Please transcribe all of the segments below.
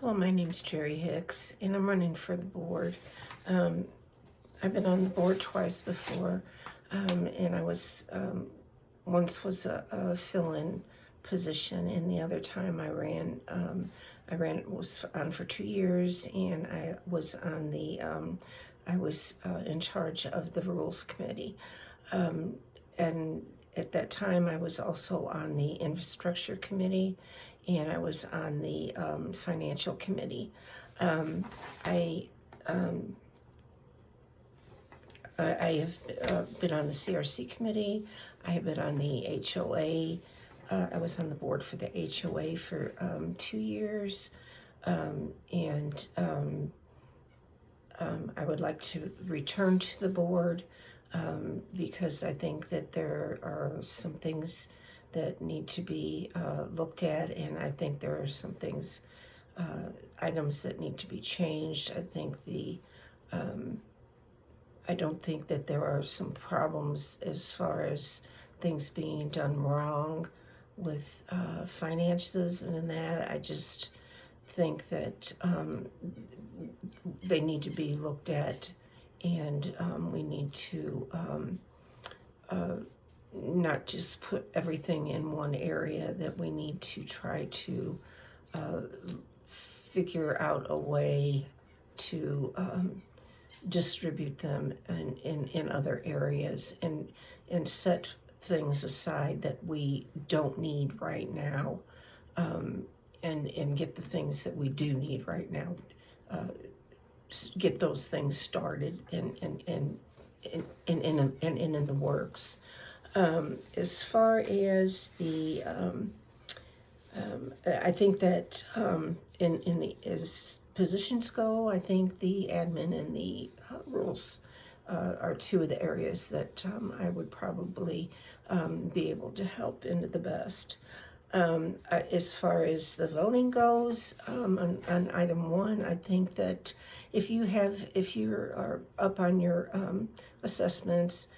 Hello, my name's Jerri Hicks, and I'm running for the board. Um, I've been on the board twice before, and I was once was a fill-in position, and the other time I ran was on for 2 years, and I was in charge of the rules committee, and at that time I was also on the infrastructure committee, and I was on the financial committee. Um, I um, I have been on the CRC committee. I have been on the HOA. I was on the board for the HOA for 2 years, and I would like to return to the board because I think that there are some things that need to be looked at, and I think there are some things, items that need to be changed. I don't think that there are some problems as far as things being done wrong with finances and in that. I just think that they need to be looked at, and we need to uh, not just put everything in one area, that we need to try to uh, figure out a way to distribute them in other areas, and set things aside that we don't need right now, and get the things that we do need right now, uh, get those things started and in the works. As far as I think that in the as positions go, I think the admin and the rules are two of the areas that I would probably be able to help into the best. As far as the voting goes, on item one, I think that if you are up on your assessments,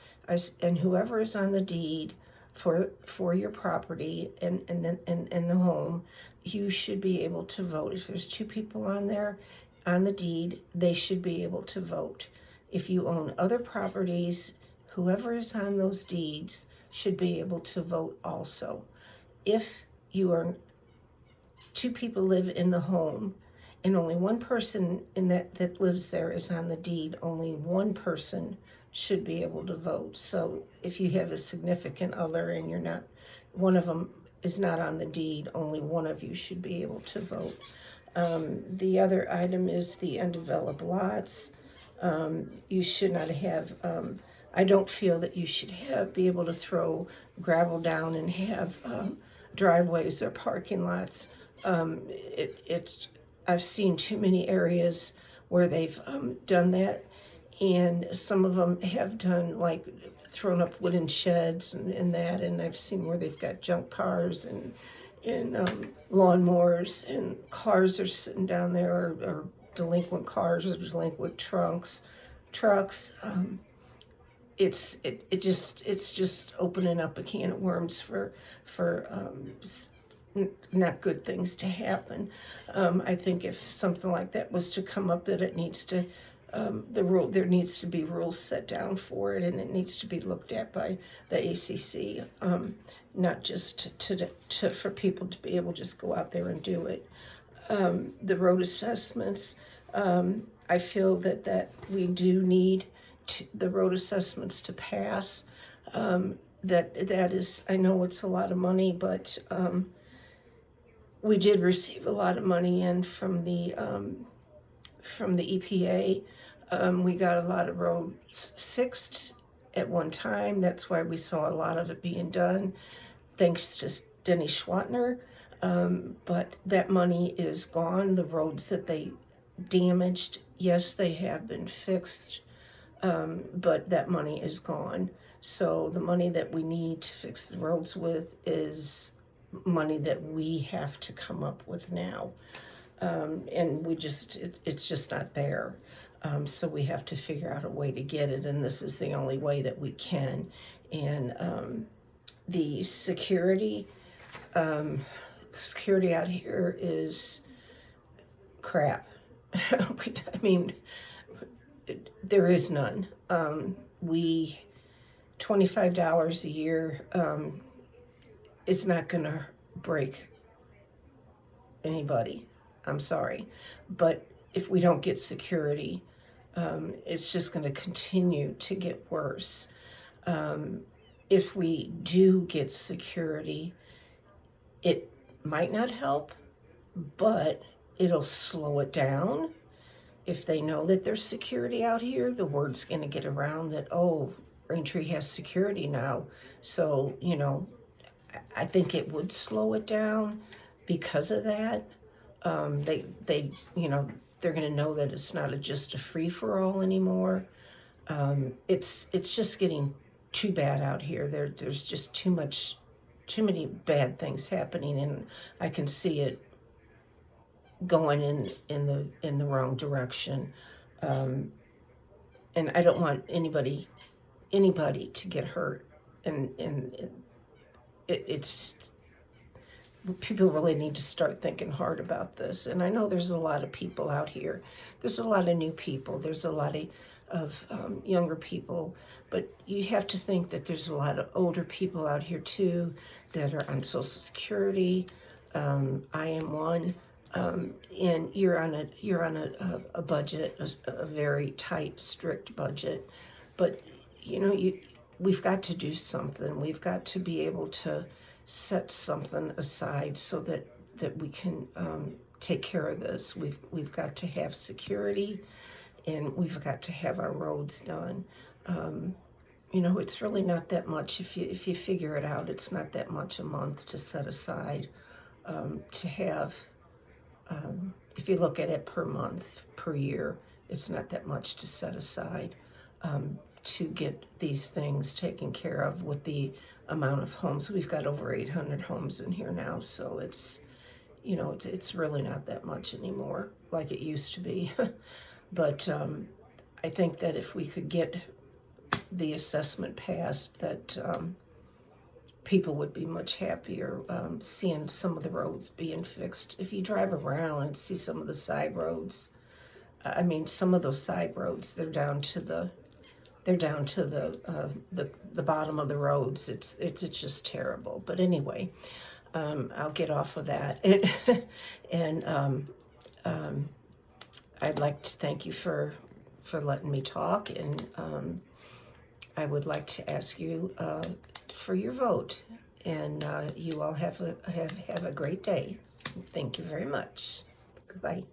and whoever is on the deed for your property and the home, you should be able to vote. If there's two people on there on the deed, they should be able to vote. If you own other properties, whoever is on those deeds should be able to vote also. If you are two people live in the home and only one person in that lives there is on the deed, only one person should be able to vote. So if you have a significant other and you're not, one of them is not on the deed, only one of you should be able to vote. The other item is the undeveloped lots. You should not have, I don't feel that you should be able to throw gravel down and have driveways or parking lots. I've seen too many areas where they've done that, and some of them have done like thrown up wooden sheds and that, and I've seen where they've got junk cars and lawnmowers, and cars are sitting down there, or delinquent cars or delinquent trucks. It's just opening up a can of worms for not good things to happen. I think if something like that was to come up, that it needs to there needs to be rules set down for it, and it needs to be looked at by the ACC, not just for people to be able to just go out there and do it. The road assessments, I feel that we do need the road assessments to pass. That is, I know it's a lot of money, but we did receive a lot of money in from the EPA. We got a lot of roads fixed at one time. That's why we saw a lot of it being done, thanks to Denny Schwantner. But that money is gone. The roads that they damaged, yes, they have been fixed, but that money is gone. So the money that we need to fix the roads with is money that we have to come up with now. And it's just not there. So we have to figure out a way to get it, and this is the only way that we can. And the security out here is crap. I mean, there is none. We $25 a year is not going to break anybody. I'm sorry, but if we don't get security, it's just going to continue to get worse. If we do get security, it might not help, but it'll slow it down. If they know that there's security out here, the word's going to get around that, oh, Braintree has security now. So, I think it would slow it down because of that. They're going to know that it's not just a free-for-all anymore. It's just getting too bad out here. There's just too many bad things happening, and I can see it going in the wrong direction. And I don't want anybody to get hurt. And it's people really need to start thinking hard about this. And I know there's a lot of people out here. There's a lot of new people. There's a lot of younger people. But you have to think that there's a lot of older people out here too that are on Social Security. I am one. And you're on a budget, a very tight, strict budget. But we've got to do something. We've got to be able to set something aside so that we can take care of this. We've got to have security, and we've got to have our roads done. It's really not that much if you figure it out. It's not that much a month to set aside to have. If you look at it per month, per year, it's not that much to set aside to get these things taken care of with the amount of homes. We've got over 800 homes in here now, so it's really not that much anymore like it used to be. But I think that if we could get the assessment passed, that people would be much happier seeing some of the roads being fixed. If you drive around and see some of the side roads, some of those side roads, they're down to the bottom of the roads. It's just terrible. But anyway, I'll get off of that. And I'd like to thank you for letting me talk, and I would like to ask you for your vote. And you all have a great day. Thank you very much. Goodbye.